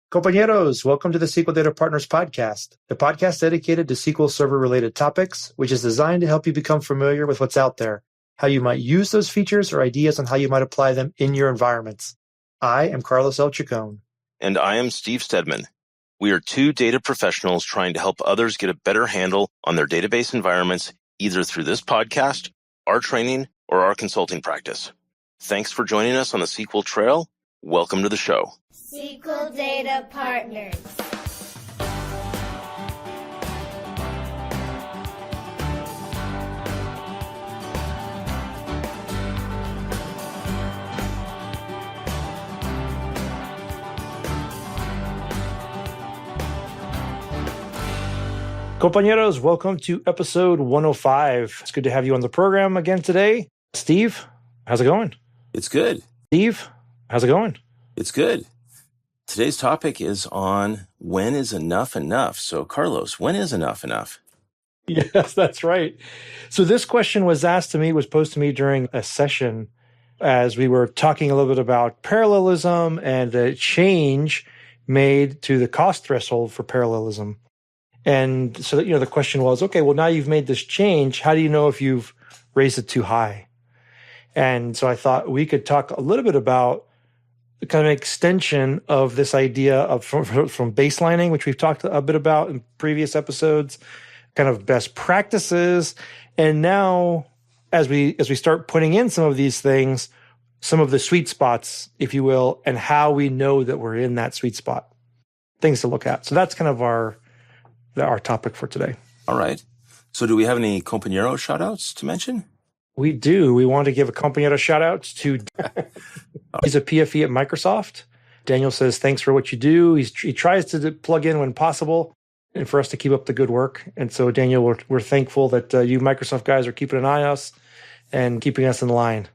Compañeros, welcome to the SQL Data Partners podcast, the podcast dedicated to SQL Server-related topics, which is designed to help you become familiar with what's out there, how you might use those features, or ideas on how you might apply them in your environments. I am Carlos L. Chacon. And I am Steve Stedman. We are two data professionals trying to help others get a better handle on their database environments, either through this podcast, our training, or our consulting practice. Thanks for joining us on the SQL Trail. Welcome to the show. SQL Data Partners. Compañeros, welcome to episode 105. It's good to have you on the program again today. Steve, how's it going? It's good. Steve, how's it going? It's good. Today's topic is on when is enough enough. So, Carlos, when is enough enough? Yes, that's right. So this question was posed to me during a session as we were talking a little bit about parallelism and the change made to the cost threshold for parallelism. And so, the question was, okay, well, now you've made this change. How do you know if you've raised it too high? And so I thought we could talk a little bit about the kind of extension of this idea of from baselining, which we've talked a bit about in previous episodes, kind of best practices. And now as we start putting in some of these things, some of the sweet spots, if you will, and how we know that we're in that sweet spot, things to look at. So that's kind of our topic for today. All right. So do we have any compañero shout-outs to mention? We do. We want to give a compañero shout-out to he's a PFE at Microsoft. Daniel says, thanks for what you do. He tries to plug in when possible and for us to keep up the good work. And so, Daniel, we're thankful that you Microsoft guys are keeping an eye on us and keeping us in line.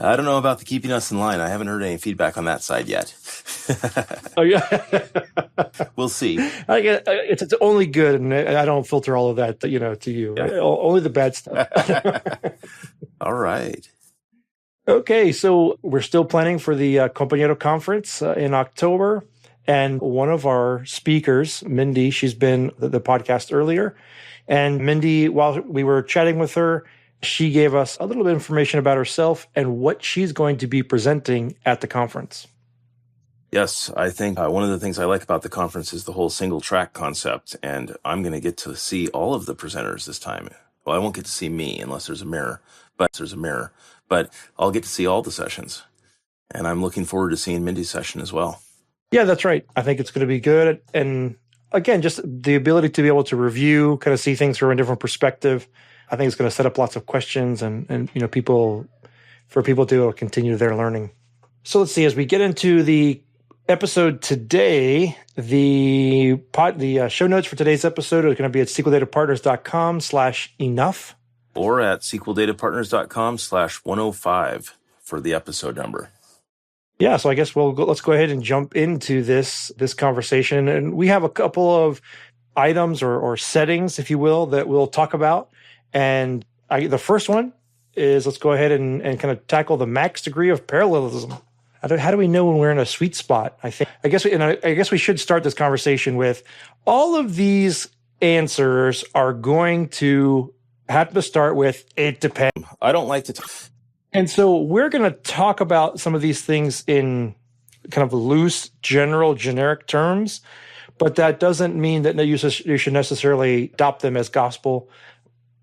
I don't know about the keeping us in line. I haven't heard any feedback on that side yet. Oh, yeah. We'll see. It's only good, and I don't filter all of that, to you. Yeah. Only the bad stuff. All right. Okay, so we're still planning for the Compañero Conference in October, and one of our speakers, Mindy, she's been the podcast earlier, and Mindy, while we were chatting with her, she gave us a little bit of information about herself and what she's going to be presenting at the conference. Yes, I think one of the things I like about the conference is the whole single track concept, and I'm going to get to see all of the presenters this time. Well, I won't get to see me unless there's a mirror, but I'll get to see all the sessions, and I'm looking forward to seeing Mindy's session as well. Yeah, that's right. I think it's going to be good, and again, just the ability to be able to review, kind of see things from a different perspective. I think it's going to set up lots of questions and people to continue their learning. So let's see, as we get into the episode today, the show notes for today's episode are going to be at sqldatapartners.com/enough. Or at sqldatapartners.com/105 for the episode number. Yeah, so I guess let's go ahead and jump into this conversation. And we have a couple of items or settings, if you will, that we'll talk about. And the first one is, let's go ahead and kind of tackle the max degree of parallelism. How do we know when we're in a sweet spot? I guess we should start this conversation with all of these answers are going to have to start with it depends. I don't like to and so we're going to talk about some of these things in kind of loose, generic terms, but that doesn't mean that you should necessarily adopt them as gospel.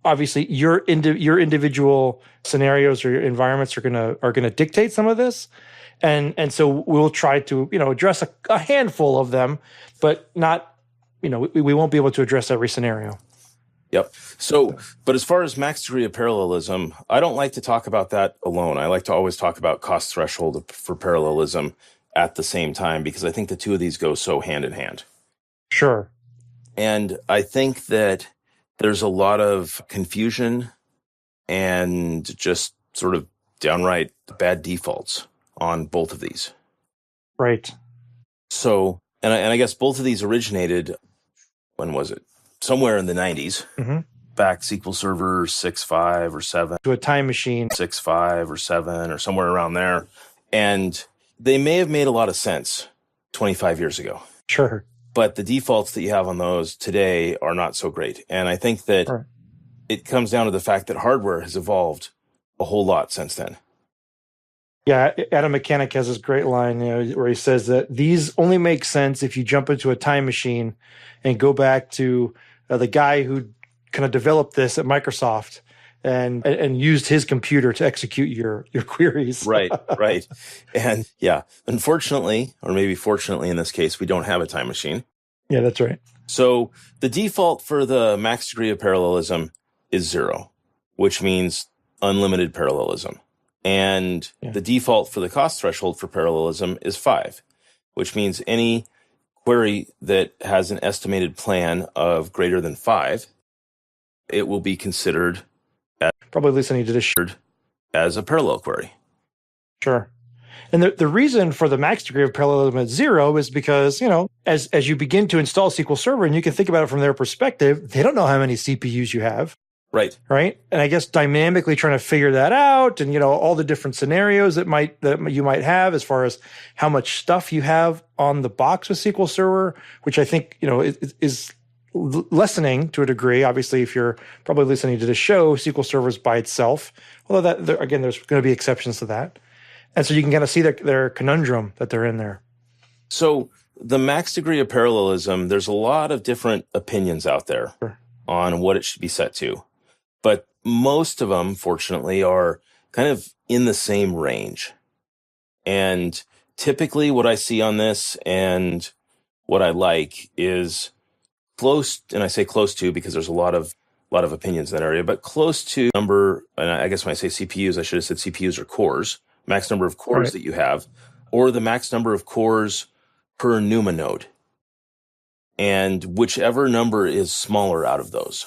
Obviously, your individual scenarios or your environments are gonna dictate some of this, and so we'll try to address a handful of them, but not we won't be able to address every scenario. Yep. So, but as far as max degree of parallelism, I don't like to talk about that alone. I like to always talk about cost threshold for parallelism at the same time, because I think the two of these go so hand in hand. Sure. And I think that there's a lot of confusion and just sort of downright bad defaults on both of these. Right. So, and I guess both of these originated, when was it? Somewhere in the 90s. Mm-hmm. Back SQL Server 6.5 or 7. To a time machine. 6.5 or 7 or somewhere around there. And they may have made a lot of sense 25 years ago. Sure. But the defaults that you have on those today are not so great. And I think that Right. it comes down to the fact that hardware has evolved a whole lot since then. Yeah, Adam Mechanic has this great line, where he says that these only make sense if you jump into a time machine and go back to the guy who kind of developed this at Microsoft and used his computer to execute your queries. Right. And yeah, unfortunately, or maybe fortunately in this case, we don't have a time machine. Yeah, that's right. So the default for the max degree of parallelism is 0, which means unlimited parallelism. And the default for the cost threshold for parallelism is 5, which means any query that has an estimated plan of greater than 5, it will be considered Probably listening to this. As a parallel query. Sure. And the reason for the max degree of parallelism at 0 is because, as you begin to install SQL Server, and you can think about it from their perspective, they don't know how many CPUs you have. Right. And I guess dynamically trying to figure that out, and all the different scenarios that you might have as far as how much stuff you have on the box with SQL Server, which I think is lessening to a degree. Obviously, if you're probably listening to the show, SQL Server is by itself. Although again, there's going to be exceptions to that, and so you can kind of see their conundrum that they're in there. So the max degree of parallelism, there's a lot of different opinions out there on what it should be set to. But most of them, fortunately, are kind of in the same range. And typically what I see on this and what I like is close, and I say close to because there's a lot of opinions in that area, but close to number, and I guess when I say CPUs, I should have said CPUs or cores, max number of cores that you have, or the max number of cores per NUMA node. And whichever number is smaller out of those.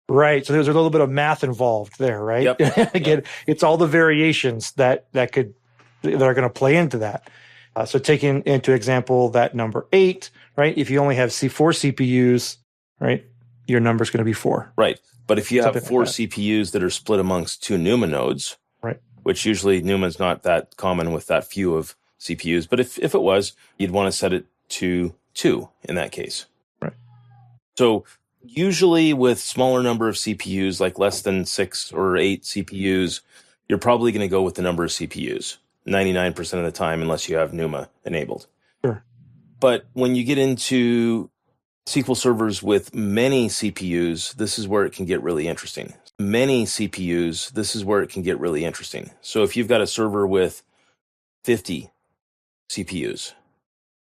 Right. So there's a little bit of math involved there, right? Yep. Again, it's all the variations that are going to play into that. So taking into example that number 8, right? If you only have 4 CPUs, right, your number is going to be 4. Right. But if you have Something 4 like that. CPUs that are split amongst 2 NUMA nodes, right, which usually NUMA is not that common with that few of CPUs, but if it was, you'd want to set it to 2 in that case. Right. So usually with smaller number of CPUs, like less than 6 or 8 CPUs, you're probably going to go with the number of CPUs 99% of the time, unless you have NUMA enabled. Sure. But when you get into SQL servers with many CPUs, this is where it can get really interesting. So if you've got a server with 50 CPUs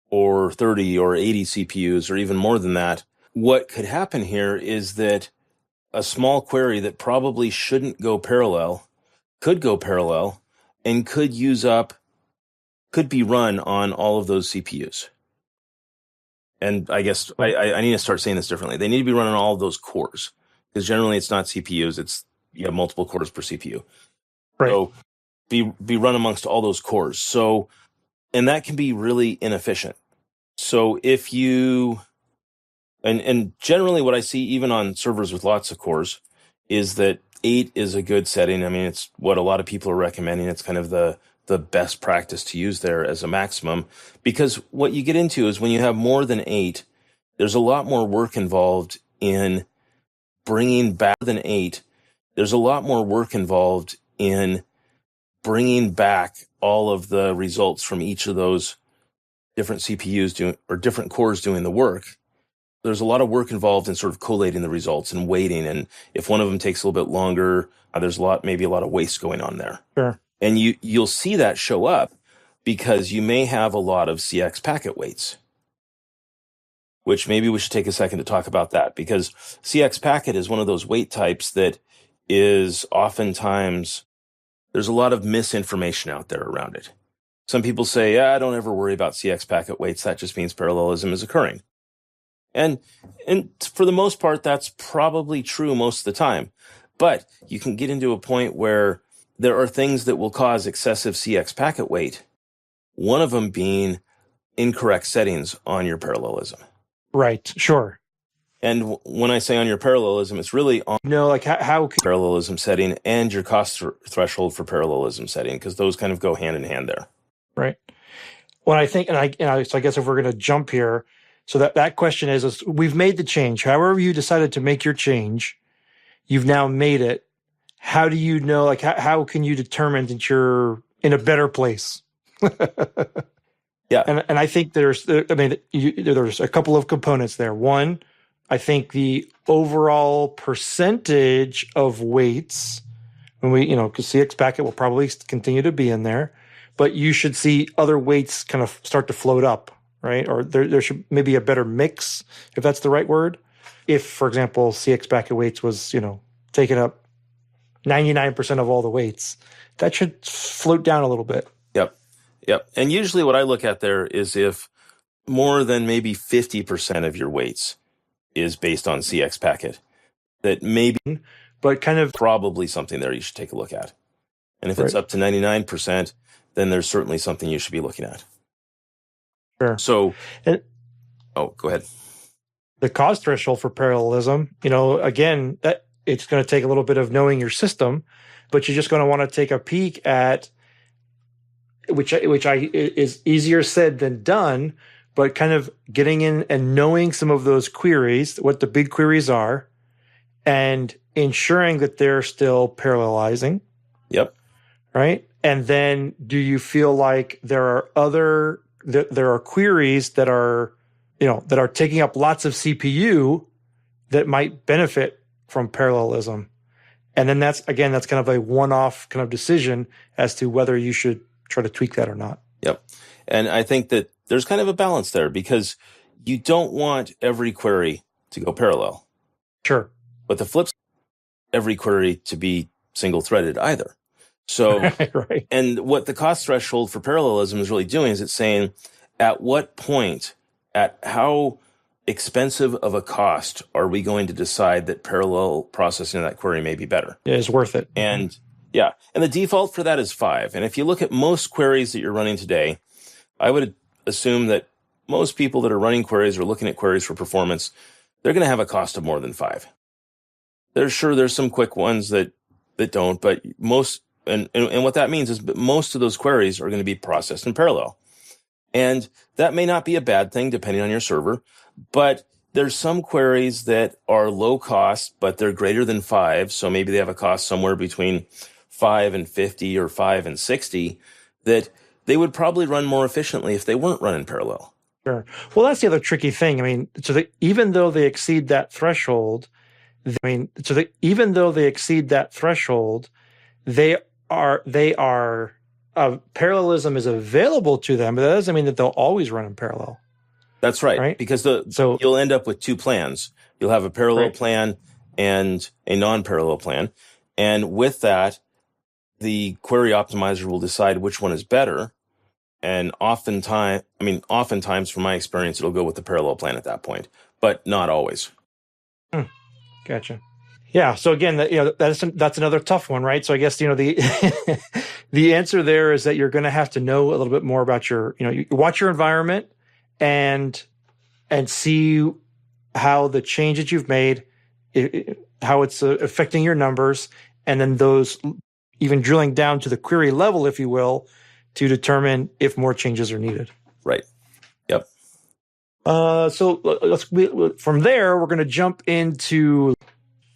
or 30 or 80 CPUs or even more than that, what could happen here is that a small query that probably shouldn't go parallel could go parallel and could be run on all of those CPUs. And I guess I need to start saying this differently. They need to be running all of those cores, because generally it's not CPUs, you have multiple cores per CPU. Right. So be run amongst all those cores. So, and that can be really inefficient. So if you, and generally what I see even on servers with lots of cores is that 8 is a good setting. I mean, it's what a lot of people are recommending. It's kind of the best practice to use there as a maximum, because what you get into is when you have more than 8, there's a lot more work involved in bringing back all of the results from each of those different CPUs or different cores doing the work. There's a lot of work involved in sort of collating the results and waiting. And if one of them takes a little bit longer, there's maybe a lot of waste going on there. Sure. And you'll see that show up because you may have a lot of cxpacket waits, which maybe we should take a second to talk about that, because cxpacket is one of those wait types that is oftentimes, there's a lot of misinformation out there around it. Some people say, don't ever worry about cxpacket waits. That just means parallelism is occurring. And for the most part, that's probably true most of the time. But you can get into a point where there are things that will cause excessive cxpacket wait, one of them being incorrect settings on your parallelism. Right, sure. And when I say on your parallelism, it's really on like how parallelism setting and your cost threshold for parallelism setting, because those kind of go hand in hand there. Right. Well, I think, so I guess if we're going to jump here, so that question is we've made the change. However you decided to make your change, you've now made it. How do you know, like, how can you determine that you're in a better place? Yeah. And I think there's a couple of components there. One, I think the overall percentage of weights, when because cxpacket will probably continue to be in there, but you should see other weights kind of start to float up, right? Or there should maybe a better mix, if that's the right word. If, for example, cxpacket weights was, taking up 99% of all the weights, that should float down a little bit. Yep. And usually what I look at there is if more than maybe 50% of your weights is based on cxpacket, that maybe, but kind of probably something there you should take a look at. And if it's up to 99%, then there's certainly something you should be looking at. Sure. So, go ahead. The cost threshold for parallelism, again, that it's going to take a little bit of knowing your system, but you're just going to want to take a peek at which is easier said than done, but kind of getting in and knowing some of those queries, what the big queries are, and ensuring that they're still parallelizing. Yep. Right. And then do you feel like there are queries that are, that are taking up lots of CPU that might benefit from parallelism? And then that's kind of a one-off kind of decision as to whether you should try to tweak that or not. Yep. And I think that there's kind of a balance there because you don't want every query to go parallel. Sure. But the flip side, every query to be single-threaded either. So, right. And what the cost threshold for parallelism is really doing is it's saying at what point, at how expensive of a cost are we going to decide that parallel processing of that query may be better? It is worth it. And yeah, and the default for that is 5. And if you look at most queries that you're running today, I would assume that most people that are running queries or looking at queries for performance, they're going to have a cost of more than 5. There's some quick ones that don't, but most, and what that means is most of those queries are going to be processed in parallel. And that may not be a bad thing depending on your server, but there's some queries that are low cost, but they're greater than 5. So maybe they have a cost somewhere between 5 and 50 or 5 and 60 that they would probably run more efficiently if they weren't running parallel. Sure. Well, that's the other tricky thing. I mean, even though they exceed that threshold, they are parallelism is available to them, but that doesn't mean that they'll always run in parallel. That's right. Because you'll end up with 2 plans. You'll have a parallel plan and a non-parallel plan. And with that, the query optimizer will decide which one is better. And oftentimes, from my experience, it'll go with the parallel plan at that point, but not always. Gotcha. Yeah. So again, that's another tough one, right? So I guess, the the answer there is that you're going to have to know a little bit more about you watch your environment and see how the change that you've made, how it's affecting your numbers, and then those even drilling down to the query level, if you will, to determine if more changes are needed. Right. Yep. So from there, we're going to jump into.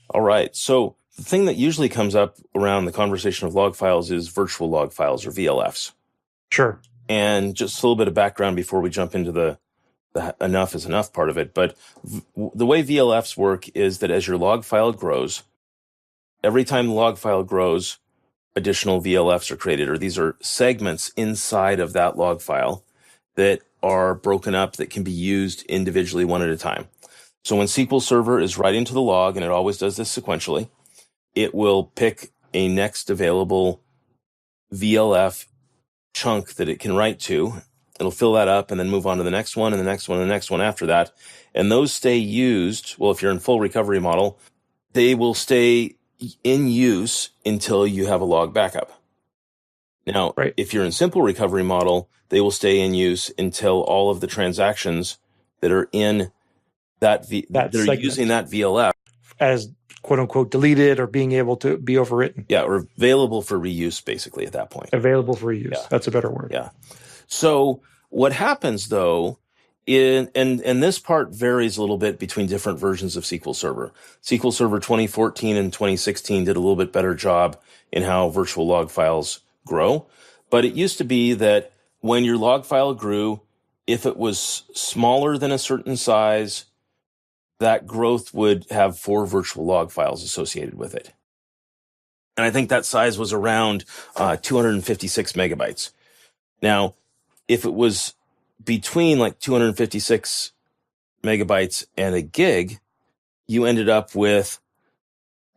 All right. So the thing that usually comes up around the conversation of log files is virtual log files or VLFs. Sure. And just a little bit of background before we jump into the enough is enough part of it. But the way VLFs work is that as your log file grows, every time the log file grows, additional VLFs are created, or these are segments inside of that log file that are broken up that can be used individually one at a time. So when SQL Server is writing to the log, and it always does this sequentially, it will pick a next available VLF chunk that it can write to. It'll fill that up and then move on to the next one and the next one and the next one after that. And those stay used. Well, if you're in full recovery model, they will stay in use until you have a log backup. Now, if you're in simple recovery model, they will stay in use until all of the transactions that are in that are using that VLF as quote unquote deleted or being able to be overwritten. Yeah, or available for reuse basically at that point. Available for reuse. Yeah. That's a better word. Yeah. So what happens though, and this part varies a little bit between different versions of SQL Server. SQL Server 2014 and 2016 did a little bit better job in how virtual log files grow. But it used to be that when your log file grew, if it was smaller than a certain size, that growth would have 4 virtual log files associated with it. And I think that size was around 256 megabytes. Now, if it was between like 256 megabytes and a gig, you ended up with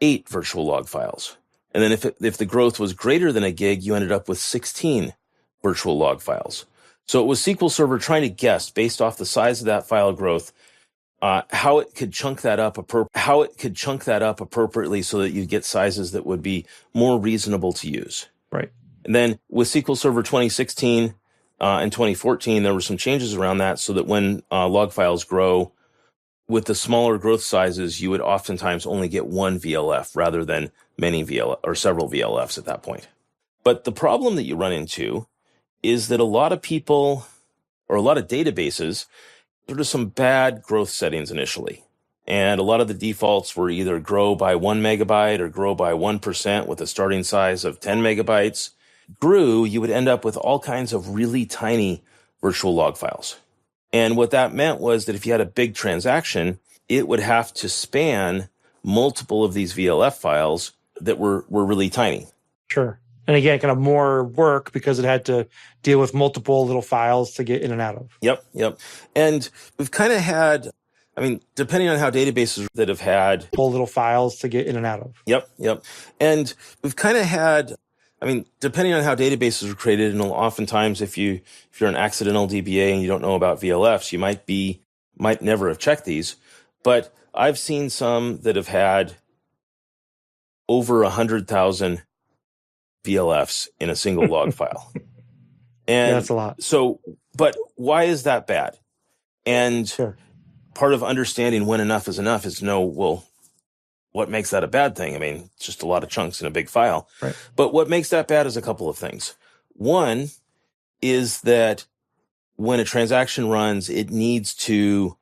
8 virtual log files. And then if the growth was greater than a gig, you ended up with 16 virtual log files. So it was SQL Server trying to guess based off the size of that file growth, how it could chunk that up appropriately so that you get sizes that would be more reasonable to use. Right. And then with SQL Server 2016 and 2014, there were some changes around that so that when log files grow, with the smaller growth sizes, you would oftentimes only get one VLF rather than many VLF or several VLFs at that point. But the problem that you run into is that a lot of people or a lot of databases sort of some bad growth settings initially. And a lot of the defaults were either grow by 1 megabyte or grow by 1% with a starting size of 10 megabytes. Grew, you would end up with all kinds of really tiny virtual log files. And what that meant was that if you had a big transaction, it would have to span multiple of these VLF files that were really tiny. Sure. And again, kind of more work because it had to deal with multiple little files to get in and out of. Yep. And we've kind of had, depending on how databases that have had multiple little files to get in and out of. Yep. And we've kind of had, depending on how databases were created, and oftentimes if you're an accidental DBA and you don't know about VLFs, you might never have checked these. But I've seen some that have had over 100,000 VLFs in a single log file. And yeah, that's a lot. So, but why is that bad? And sure. Part of understanding when enough is enough is to know, well, what makes that a bad thing? It's just a lot of chunks in a big file. Right. But what makes that bad is a couple of things. One is that when a transaction runs, it needs to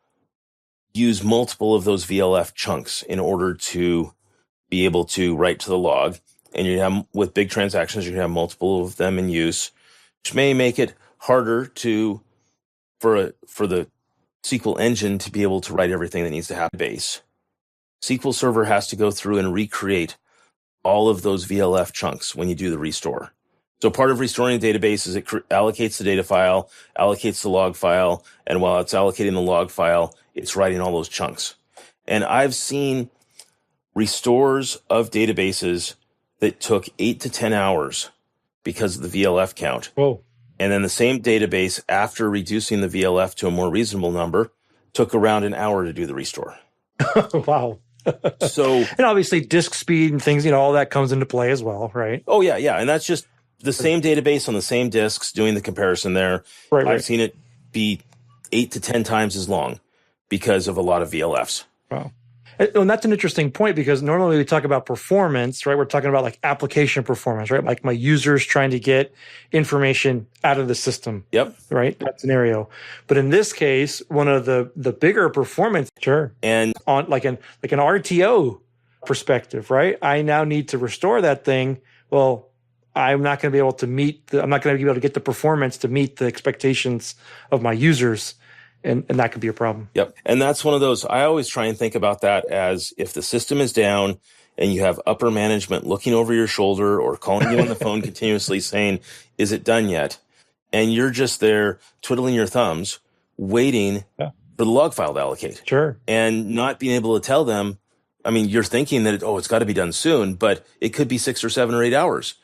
use multiple of those VLF chunks in order to be able to write to the log. And you have, with big transactions, you can have multiple of them in use, which may make it harder for the SQL engine to be able to write everything that needs to happen. Base SQL Server has to go through and recreate all of those VLF chunks when you do the restore. So part of restoring a database is it allocates the data file, allocates the log file, and while it's allocating the log file, it's writing all those chunks. And I've seen restores of databases that took 8 to 10 hours because of the VLF count. Whoa. And then the same database, after reducing the VLF to a more reasonable number, took around an hour to do the restore. Wow. So, and obviously disk speed and things, all that comes into play as well, right? Oh, yeah. And that's just the same database on the same disks doing the comparison there. Right. I've seen it be 8 to 10 times as long because of a lot of VLFs. Wow. And that's an interesting point because normally we talk about performance, right? We're talking about like application performance, right? Like my users trying to get information out of the system. Yep. Right? That scenario. But in this case, one of the bigger performance, sure. And on like an RTO perspective, right? I now need to restore that thing. Well, I'm not going to be able to I'm not going to be able to get the performance to meet the expectations of my users. And that could be a problem. Yep. And that's one of those, I always try and think about that as if the system is down and you have upper management looking over your shoulder or calling you on the phone continuously saying, is it done yet? And you're just there twiddling your thumbs, waiting for the log file to allocate. Sure. And not being able to tell them, you're thinking that, it's got to be done soon, but it could be 6 or 7 or 8 hours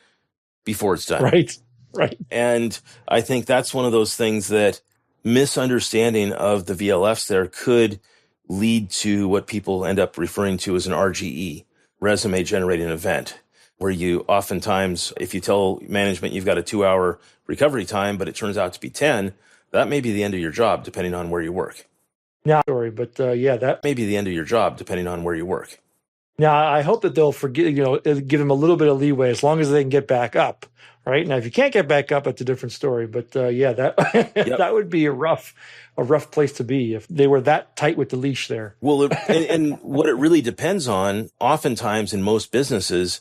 before it's done. Right. And I think that's one of those things that misunderstanding of the VLFs there could lead to what people end up referring to as an RGE, resume generating event, where you oftentimes, if you tell management you've got a 2-hour recovery time, but it turns out to be 10, that may be the end of your job, depending on where you work. Yeah, sorry, but that may be the end of your job, depending on where you work. Now, I hope that they'll forget, give them a little bit of leeway as long as they can get back up. Right now, if you can't get back up, it's a different story. But yeah, that that would be a rough place to be if they were that tight with the leash there. Well, and what it really depends on, oftentimes in most businesses,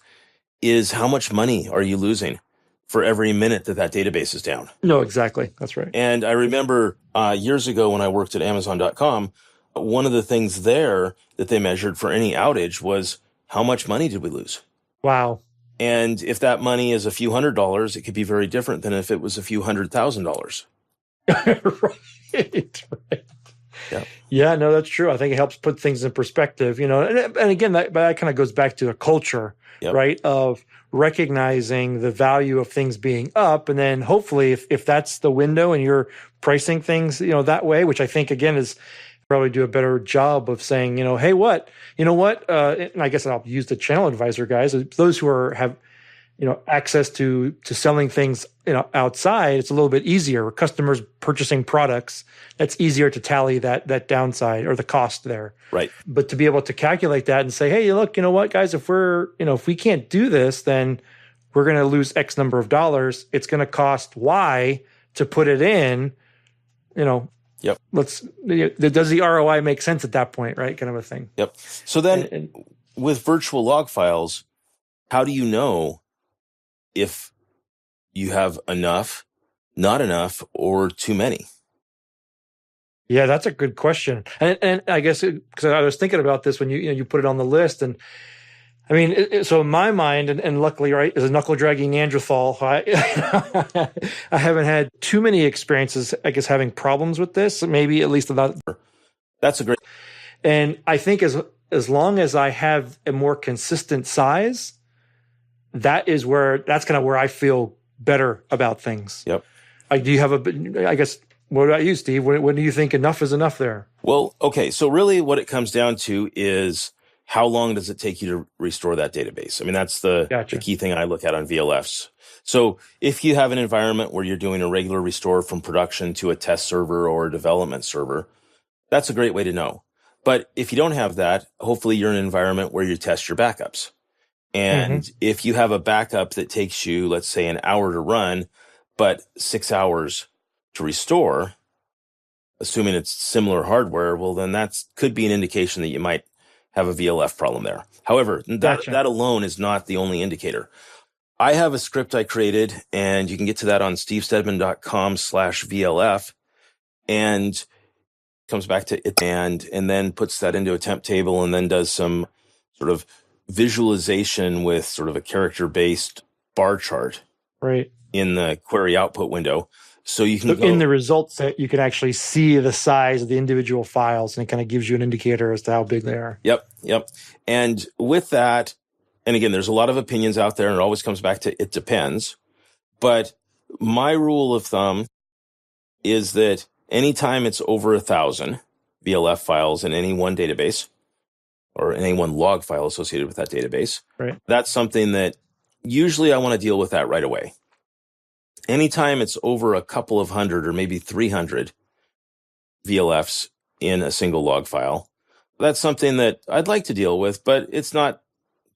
is how much money are you losing for every minute that database is down? No, exactly. That's right. And I remember years ago when I worked at Amazon.com, one of the things there that they measured for any outage was how much money did we lose? Wow. And if that money is a few $100s, it could be very different than if it was a few $100,000. Right. Yeah. Yeah, no, that's true. I think it helps put things in perspective, and again, that kind of goes back to a culture, right, of recognizing the value of things being up. And then hopefully if that's the window and you're pricing things, that way, which I think, again, is probably do a better job of saying, hey, and I guess I'll use the channel advisor guys, those who have, access to selling things, outside. It's a little bit easier. Customers purchasing products, that's easier to tally that downside or the cost there. Right. But to be able to calculate that and say, hey, look, you know what, guys, if we can't do this, then we're going to lose X number of dollars. It's going to cost Y to put it in, Yep. does the ROI make sense at that point, right? Kind of a thing. Yep. So then with virtual log files, how do you know if you have enough, not enough, or too many? Yeah, that's a good question. And I guess because I was thinking about this when you put it on the list, and I mean, so in my mind, and luckily, right, as a knuckle dragging Neanderthal, I haven't had too many experiences, I guess, having problems with this. Maybe at least about. That's a great. And I think as long as I have a more consistent size, that's kind of where I feel better about things. Yep. Do you have I guess, what about you, Steve? When do you think enough is enough there? Well, okay. So really what it comes down to is how long does it take you to restore that database? I mean, that's the key thing I look at on VLFs. So if you have an environment where you're doing a regular restore from production to a test server or a development server, that's a great way to know. But if you don't have that, hopefully you're in an environment where you test your backups. And if you have a backup that takes you, let's say, an hour to run, but 6 hours to restore, assuming it's similar hardware, well, then that could be an indication that you might have a VLF problem there. However, that alone is not the only indicator. I have a script I created, and you can get to that on stevestedman.com/VLF, and comes back to it and then puts that into a temp table and then does some sort of visualization with sort of a character-based bar chart in the query output window. So you can in the results set, you can actually see the size of the individual files, and it kind of gives you an indicator as to how big they are. Yep. And with that, and again, there's a lot of opinions out there, and it always comes back to it depends. But my rule of thumb is that anytime it's over 1,000 VLF files in any one database, or any one log file associated with that database, that's something that usually I want to deal with that right away. Anytime it's over a couple of hundred or maybe 300 VLFs in a single log file, that's something that I'd like to deal with, but it's not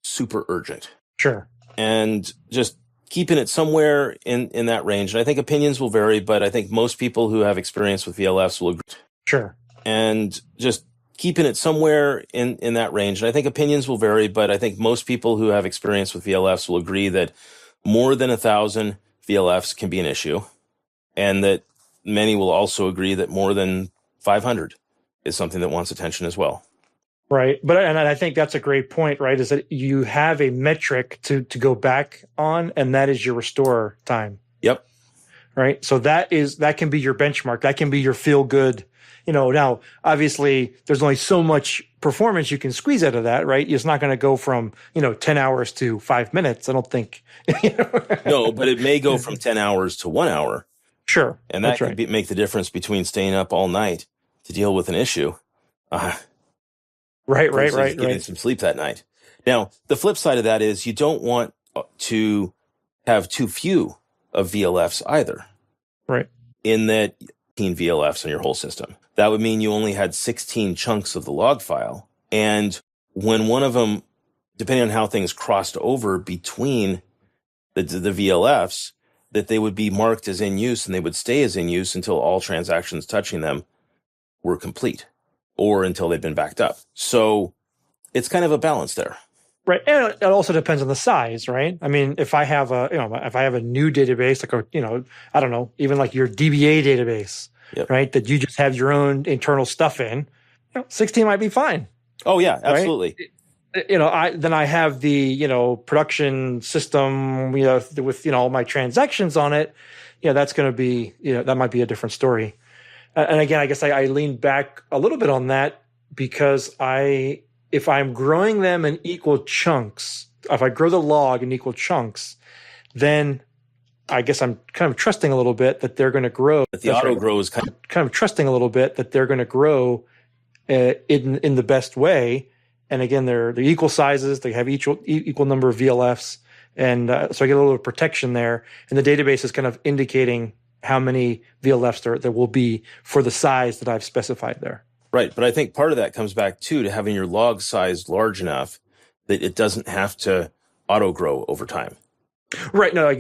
super urgent. Sure. And just keeping it somewhere in that range. And I think opinions will vary, but I think most people who have experience with VLFs will agree. Sure. And just keeping it somewhere in that range. And I think opinions will vary, but I think most people who have experience with VLFs will agree that more than 1,000 VLFs can be an issue, and that many will also agree that more than 500 is something that wants attention as well. Right. And I think that's a great point, right? Is that you have a metric to go back on, and that is your restore time. Yep. Right. So that can be your benchmark. That can be your feel good. Now, obviously, there's only so much performance you can squeeze out of that, right? It's not going to go from, 10 hours to 5 minutes, I don't think. No, but it may go from 10 hours to 1 hour. Sure. And that could make the difference between staying up all night to deal with an issue. Right. Getting some sleep that night. Now, the flip side of that is you don't want to have too few of VLFs either. Right. In that 16 VLFs on your whole system. That would mean you only had 16 chunks of the log file. And when one of them depending on how things crossed over between the VLFs, that they would be marked as in use and they would stay as in use until all transactions touching them were complete or until they'd been backed up. So it's kind of a balance there. Right. And it also depends on the size, right? I mean, if I have a new database, like I don't know, even like your DBA database, Yep. right? That you just have your own internal stuff in, 16 might be fine. Oh yeah, absolutely. Right? Then I have the, production system, with, all my transactions on it. That's going to be, that might be a different story. And again, I guess I lean back a little bit on that because if I'm growing them in equal chunks, if I grow the log in equal chunks, then I guess I'm kind of trusting a little bit that they're going to grow. But the auto grow is kind of trusting a little bit that they're going to grow in the best way. And again, they're equal sizes. They have equal number of VLFs. And so I get a little protection there. And the database is kind of indicating how many VLFs there will be for the size that I've specified there. Right. But I think part of that comes back, too, to having your log size large enough that it doesn't have to auto grow over time. Right. No,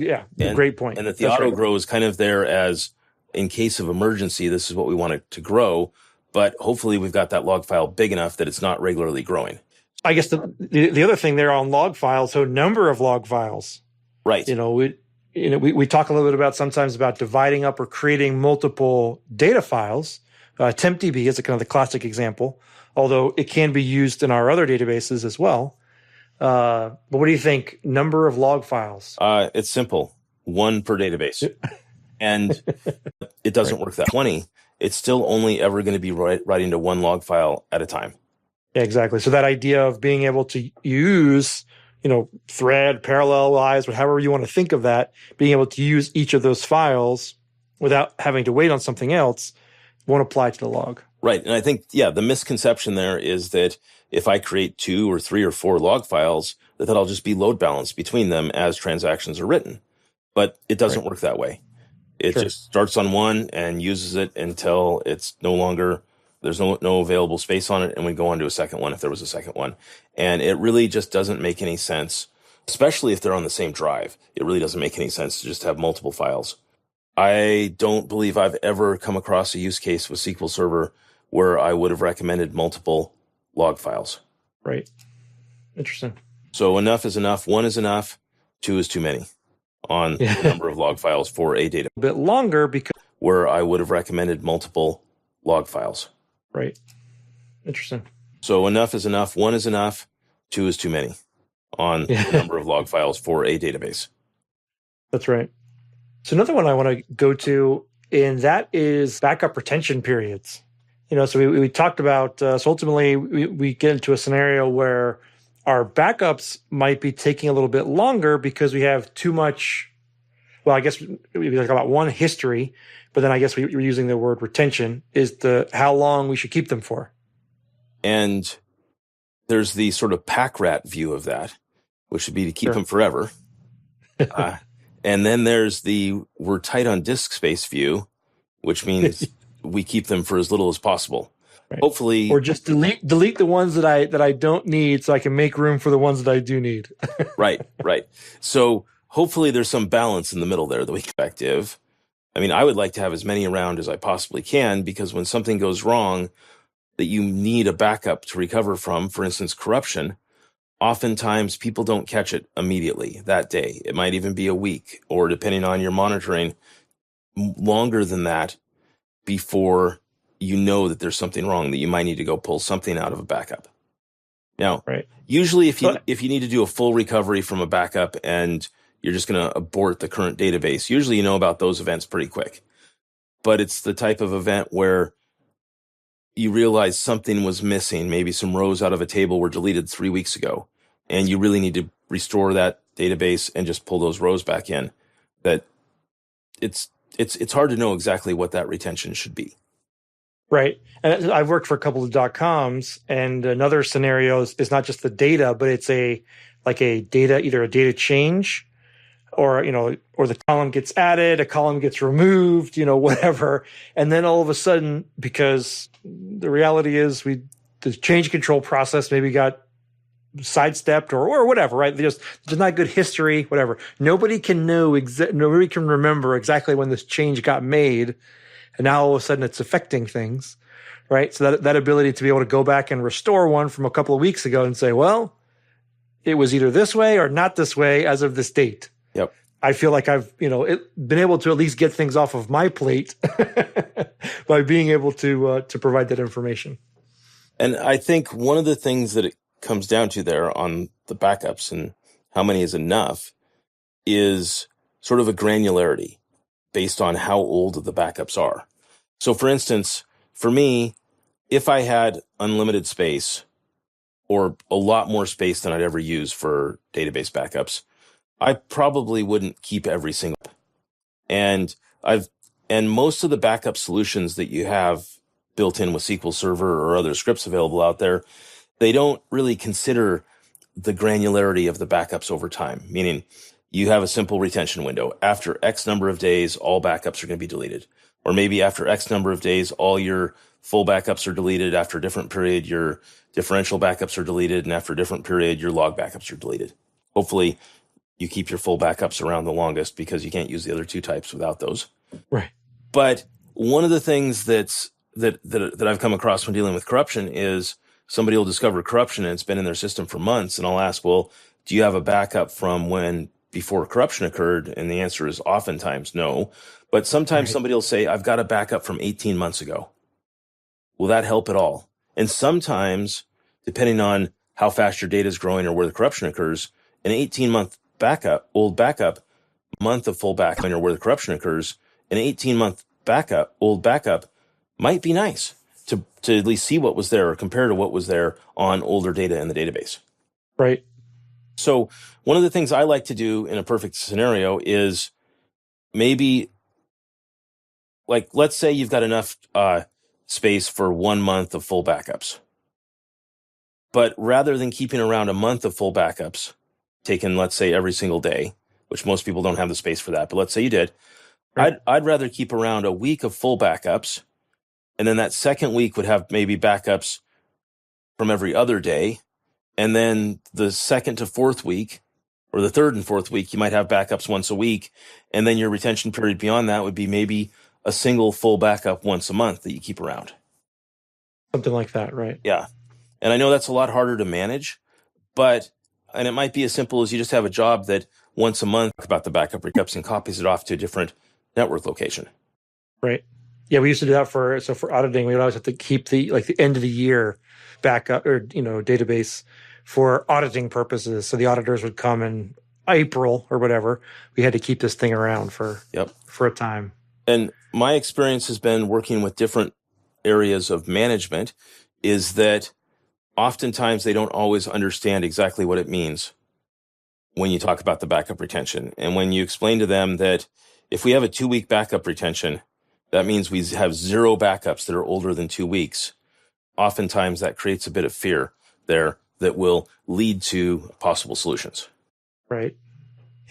great point. And that the auto grow is kind of there as, in case of emergency, this is what we want it to grow. But hopefully we've got that log file big enough that it's not regularly growing. I guess the other thing there on log files, so number of log files. Right. We talk a little bit sometimes about dividing up or creating multiple data files. TempDB is a kind of the classic example, although it can be used in our other databases as well. But what do you think? Number of log files? It's simple. 1 per database. And it doesn't work that 20. It's still only ever going to be writing to 1 log file at a time. Yeah, exactly. So that idea of being able to use, thread, parallelize, however you want to think of that, being able to use each of those files without having to wait on something else won't apply to the log. Right. And I think, the misconception there is that if I create 2 or 3 or 4 log files, that'll just be load balanced between them as transactions are written. But it doesn't work that way. It just starts on one and uses it until it's no longer, there's no available space on it, and we go on to a second one if there was a second one. And it really just doesn't make any sense, especially if they're on the same drive. It really doesn't make any sense to just have multiple files. I don't believe I've ever come across a use case with SQL Server where I would have recommended multiple log files. Right. Interesting. So enough is enough. 1 is enough. 2 is too many on the number of log files for a data. A bit longer because where I would have recommended multiple log files. Right. Interesting. So enough is enough. 1 is enough. 2 is too many on the number of log files for a database. That's right. So another one I want to go to, and that is backup retention periods. So we talked about, so ultimately we get into a scenario where our backups might be taking a little bit longer because we have too much, well, I guess we talk about one, history, but then I guess we're using the word retention, is how long we should keep them for. And there's the sort of pack rat view of that, which would be to keep them forever. And then there's the we're tight on disk space view, which means we keep them for as little as possible. Right. Hopefully, or just delete the ones that I don't need, so I can make room for the ones that I do need. Right. So hopefully there's some balance in the middle there that we can effective. I mean, I would like to have as many around as I possibly can, because when something goes wrong that you need a backup to recover from, for instance, corruption, oftentimes people don't catch it immediately that day. It might even be a week, or depending on your monitoring, longer than that before you know that there's something wrong, that you might need to go pull something out of a backup. Now, usually if you need to do a full recovery from a backup and you're just going to abort the current database, usually you know about those events pretty quick. But it's the type of event where you realize something was missing. Maybe some rows out of a table were deleted 3 weeks ago, and you really need to restore that database and just pull those rows back in. That it's hard to know exactly what that retention should be. Right. And I've worked for a couple of .coms, and another scenario is not just the data, but it's either a data change, or the column gets added, a column gets removed, whatever. And then all of a sudden, because the reality is the change control process maybe got sidestepped or whatever, right? There's not good history, whatever. Nobody can know nobody can remember exactly when this change got made, and now all of a sudden it's affecting things, right? So that ability to be able to go back and restore one from a couple of weeks ago and say, well, it was either this way or not this way as of this date. Yep. I feel like I've been able to at least get things off of my plate by being able to provide that information. And I think one of the things that it comes down to there on the backups and how many is enough is sort of a granularity based on how old the backups are. So for instance, for me, if I had unlimited space or a lot more space than I'd ever use for database backups, I probably wouldn't keep every single. And most of the backup solutions that you have built in with SQL Server or other scripts available out there, they don't really consider the granularity of the backups over time, meaning you have a simple retention window. After X number of days, all backups are going to be deleted. Or maybe after X number of days, all your full backups are deleted. After a different period, your differential backups are deleted. And after a different period, your log backups are deleted. Hopefully, you keep your full backups around the longest because you can't use the other two types without those. Right. But one of the things that I've come across when dealing with corruption is somebody will discover corruption and it's been in their system for months. And I'll ask, well, do you have a backup from when before corruption occurred? And the answer is oftentimes no. But sometimes somebody will say, I've got a backup from 18 months ago. Will that help at all? And sometimes, depending on how fast your data is growing or where the corruption occurs, an 18-month backup, old backup, month of full backup, or where the corruption occurs, an 18-month backup, old backup, might be nice to at least see what was there or compare to what was there on older data in the database. Right. So one of the things I like to do in a perfect scenario is maybe, like, let's say you've got enough space for 1 month of full backups. But rather than keeping around a month of full backups, taken, let's say, every single day, which most people don't have the space for that, but let's say you did, right. I'd rather keep around a week of full backups, and then that second week would have maybe backups from every other day, and then the second to fourth week, or the third and fourth week, you might have backups once a week, and then your retention period beyond that would be maybe a single full backup once a month that you keep around. Something like that, right? Yeah. And I know that's a lot harder to manage, and it might be as simple as you just have a job that once a month about the backup backups and copies it off to a different network location. Right. Yeah, we used to do that for auditing. We would always have to keep the end of the year backup or database for auditing purposes. So the auditors would come in April or whatever. We had to keep this thing around for a time. And my experience has been working with different areas of management is that oftentimes they don't always understand exactly what it means when you talk about the backup retention. And when you explain to them that if we have a 2-week backup retention, that means we have 0 backups that are older than 2 weeks. Oftentimes that creates a bit of fear there that will lead to possible solutions. Right.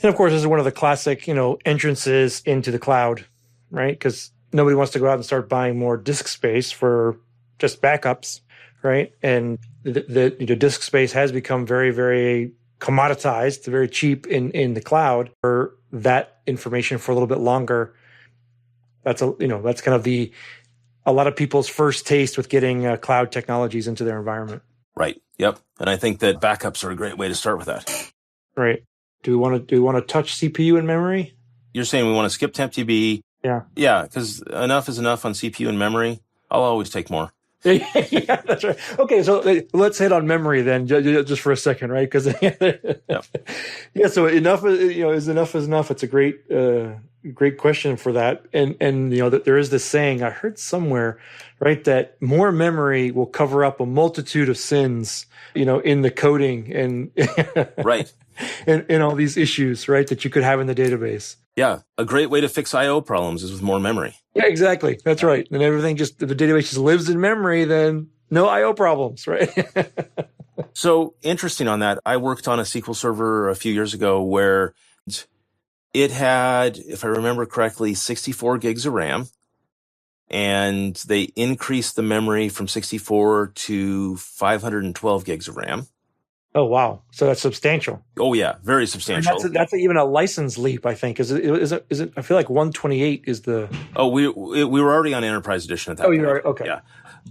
And of course, this is one of the classic, entrances into the cloud, right? Because nobody wants to go out and start buying more disk space for just backups, right? And the disk space has become very, very commoditized, very cheap in the cloud for that information for a little bit longer. That's kind of a lot of people's first taste with getting cloud technologies into their environment. Right. Yep. And I think that backups are a great way to start with that. Right. Do we want to touch CPU and memory? You're saying we want to skip TempDB? Yeah. Yeah, because enough is enough on CPU and memory. I'll always take more. Yeah, that's right. Okay, so let's hit on memory then, just for a second, right? Because yeah, so enough, is enough. It's a great question for that, and that there is this saying I heard somewhere, right, that more memory will cover up a multitude of sins, in the coding and right, and all these issues, right, that you could have in the database. Yeah, a great way to fix I/O problems is with more memory. Yeah, exactly. That's right. And everything if the database just lives in memory, then no I/O problems, right? So interesting on that. I worked on a SQL server a few years ago where it had, if I remember correctly, 64 gigs of RAM. And they increased the memory from 64 to 512 gigs of RAM. Oh, wow. So that's substantial. Oh yeah, very And substantial. that's even a license leap, I think. Is it, I feel like 128 is the. Oh, we were already on Enterprise Edition at that Oh, you point. are? Okay. Yeah.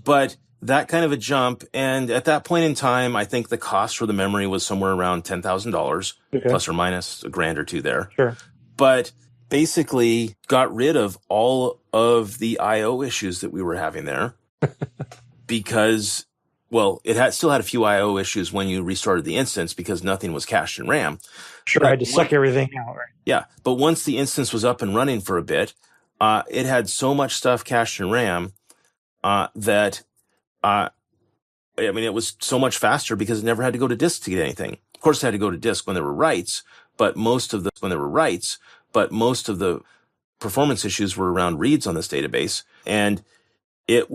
But that kind of a jump, and at that point in time, I think the cost for the memory was somewhere around $10,000, Okay. plus or minus a grand or two there. Sure. But basically got rid of all of the I/O issues that we were having there because, well, still had a few I/O issues when you restarted the instance because nothing was cached in RAM. Sure. I had to suck everything out. Right? Yeah. But once the instance was up and running for a bit, it had so much stuff cached in RAM that it was so much faster because it never had to go to disk to get anything. Of course, it had to go to disk when there were writes, but most of the performance issues were around reads on this database. And it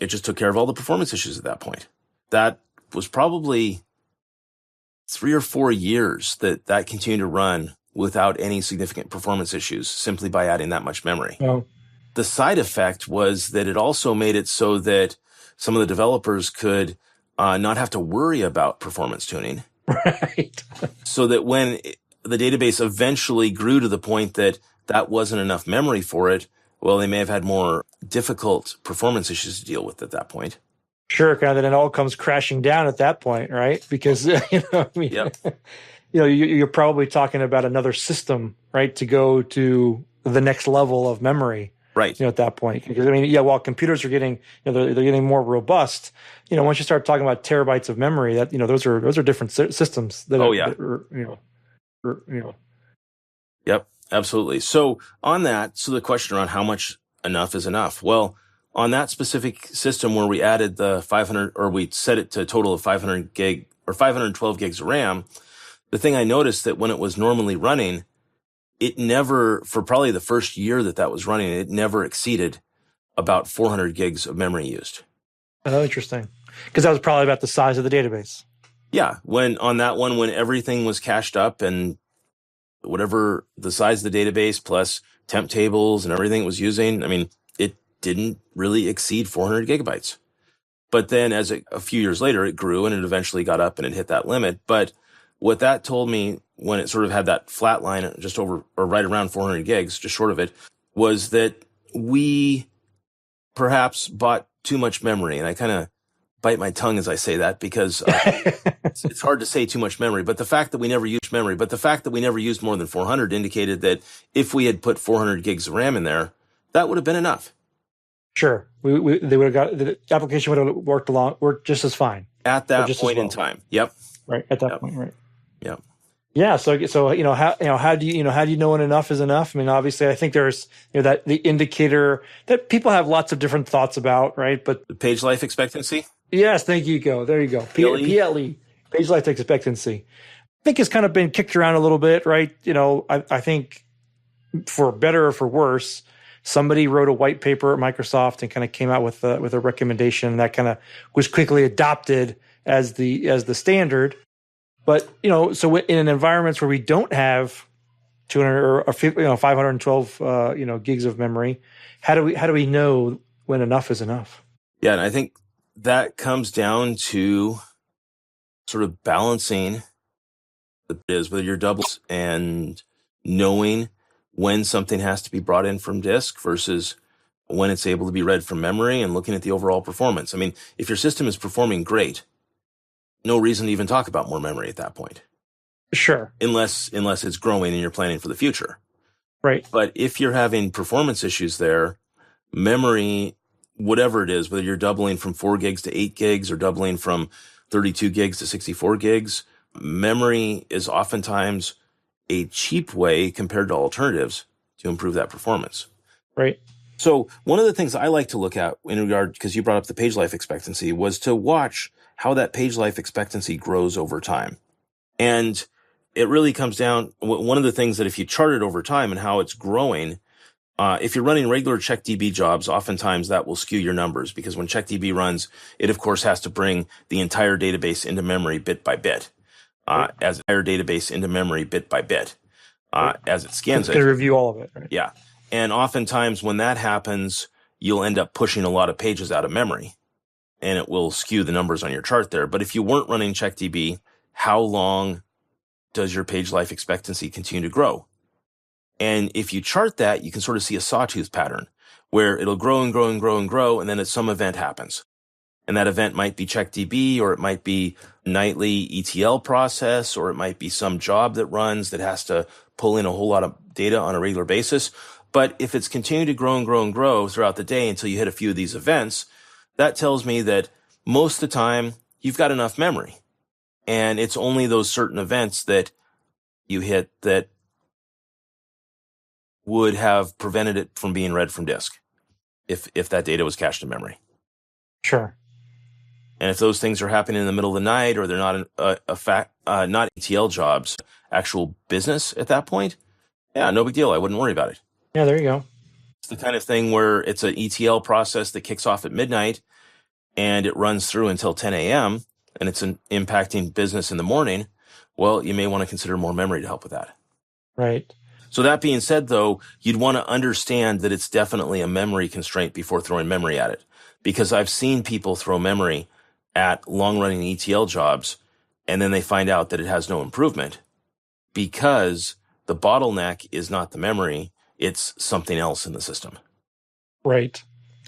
just took care of all the performance issues at that point. That was probably 3 or 4 years that continued to run without any significant performance issues simply by adding that much memory. Oh. The side effect was that it also made it so that some of the developers could not have to worry about performance tuning. Right. So that when the database eventually grew to the point that wasn't enough memory for it, well, they may have had more difficult performance issues to deal with at that point. Sure. Kind of, then it all comes crashing down at that point, right? Because, Yep. You're probably talking about another system, right? To go to the next level of memory. Right. At that point, because while computers are getting, they're getting more robust. Once you start talking about terabytes of memory, that those are different systems. Yep, absolutely. So on that, the question around how much enough is enough. Well, on that specific system where we added the 500, or we set it to a total of 500 gig or 512 gigs of RAM, the thing I noticed that when it was normally running, it never, for probably the first year that was running, it never exceeded about 400 gigs of memory used. Oh, interesting. Because that was probably about the size of the database. Yeah. When everything was cached up and whatever the size of the database plus temp tables and everything it was using, it didn't really exceed 400 gigabytes. But then a few years later, it grew and it eventually got up and it hit that limit. But what that told me when it sort of had that flat line just over or right around 400 gigs, just short of it, was that we perhaps bought too much memory. And I kind of bite my tongue as I say that because it's hard to say too much memory. But the fact that we never used more than 400 indicated that if we had put 400 gigs of RAM in there, that would have been enough. Sure. They would have got, the application would have worked just as fine. At that point in time. Yep. Right. At that point. Right. Yep. Yeah. So how do you know when enough is enough? Obviously, I think there's that the indicator that people have lots of different thoughts about, right? But the page life expectancy. Yes, thank you. There you go. PLE, page life expectancy. I think it's kind of been kicked around a little bit, right? I think for better or for worse, somebody wrote a white paper at Microsoft and kind of came out with a recommendation that kind of was quickly adopted as the standard. But so in environments where we don't have 200 or 512 gigs of memory, how do we know when enough is enough? Yeah, and I think that comes down to sort of balancing with your doubles and knowing when something has to be brought in from disk versus when it's able to be read from memory and looking at the overall performance. If your system is performing great, no reason to even talk about more memory at that point. Sure. Unless it's growing and you're planning for the future. Right. But if you're having performance issues there, memory, whatever it is, whether you're doubling from 4 gigs to 8 gigs or doubling from 32 gigs to 64 gigs, memory is oftentimes a cheap way compared to alternatives to improve that performance. Right. So one of the things I like to look at in regard, because you brought up the page life expectancy, was to watch how that page life expectancy grows over time. And it really comes down, one of the things that if you chart it over time and how it's growing, if you're running regular CheckDB jobs, oftentimes that will skew your numbers because when CheckDB runs, it of course has to bring the entire database into memory bit by bit, as it scans it. It's going to review all of it. Right? Yeah. And oftentimes when that happens, you'll end up pushing a lot of pages out of memory. and it will skew the numbers on your chart there. But if you weren't running CheckDB, how long does your page life expectancy continue to grow? And if you chart that, you can sort of see a sawtooth pattern where it'll grow and grow and grow and grow, and then some event happens. And that event might be CheckDB, or it might be nightly ETL process, or it might be some job that runs that has to pull in a whole lot of data on a regular basis. But if it's continued to grow and grow and grow throughout the day until you hit a few of these events, that tells me that most of the time you've got enough memory. And it's only those certain events that you hit that would have prevented it from being read from disk if that data was cached in memory. Sure. And if those things are happening in the middle of the night, or they're not not ETL jobs, actual business at that point, yeah, no big deal. I wouldn't worry about it. Yeah, there you go. It's the kind of thing where it's an ETL process that kicks off at midnight and it runs through until 10 a.m. and it's impacting business in the morning. Well, you may want to consider more memory to help with that. Right. So that being said, though, you'd want to understand that it's definitely a memory constraint before throwing memory at it. Because I've seen people throw memory at long-running ETL jobs, and then they find out that it has no improvement because the bottleneck is not the memory, it's something else in the system. Right.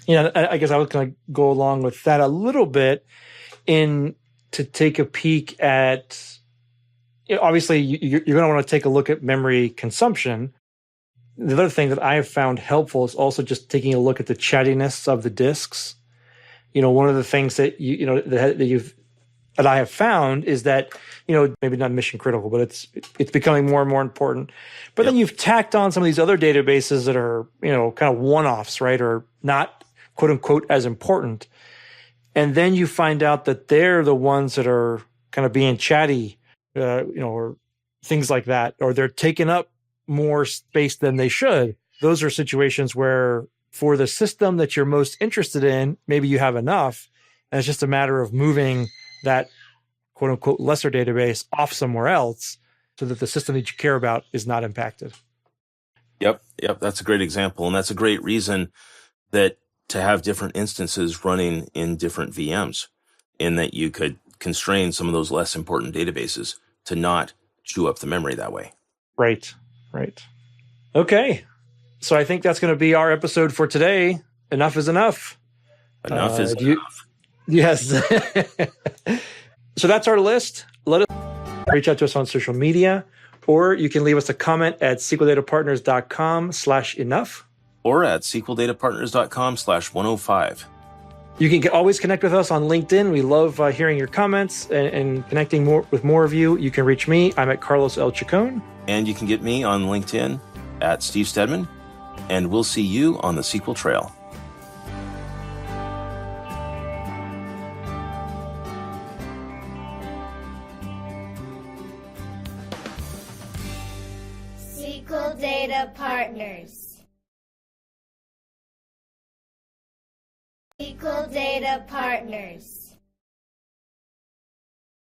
Yeah, I guess I was going to go along with that a little bit to take a peek at, obviously, you're going to want to take a look at memory consumption. The other thing that I have found helpful is also just taking a look at the chattiness of the disks. One of the things that that I have found is that, maybe not mission critical, but it's becoming more and more important. But then you've tacked on some of these other databases that are, kind of one-offs, right? Or not quote unquote as important. And then you find out that they're the ones that are kind of being chatty, or things like that, or they're taking up more space than they should. Those are situations where, for the system that you're most interested in, maybe you have enough, and it's just a matter of moving that quote unquote lesser database off somewhere else so that the system that you care about is not impacted. Yep. That's a great example. And that's a great reason that to have different instances running in different VMs, in that you could constrain some of those less important databases to not chew up the memory that way. Right. Okay. So I think that's going to be our episode for today. Enough is enough. Enough is enough. Yes. So that's our list. Let us reach out to us on social media, or you can leave us a comment at sqldatapartners.com/enough. Or at sqldatapartners.com/105. You can always connect with us on LinkedIn. We love hearing your comments and connecting with more of you. You can reach me. I'm at Carlos L. Chacon. And you can get me on LinkedIn at Steve Stedman. And we'll see you on the SQL Trail. SQL Data Partners. SQL Data Partners.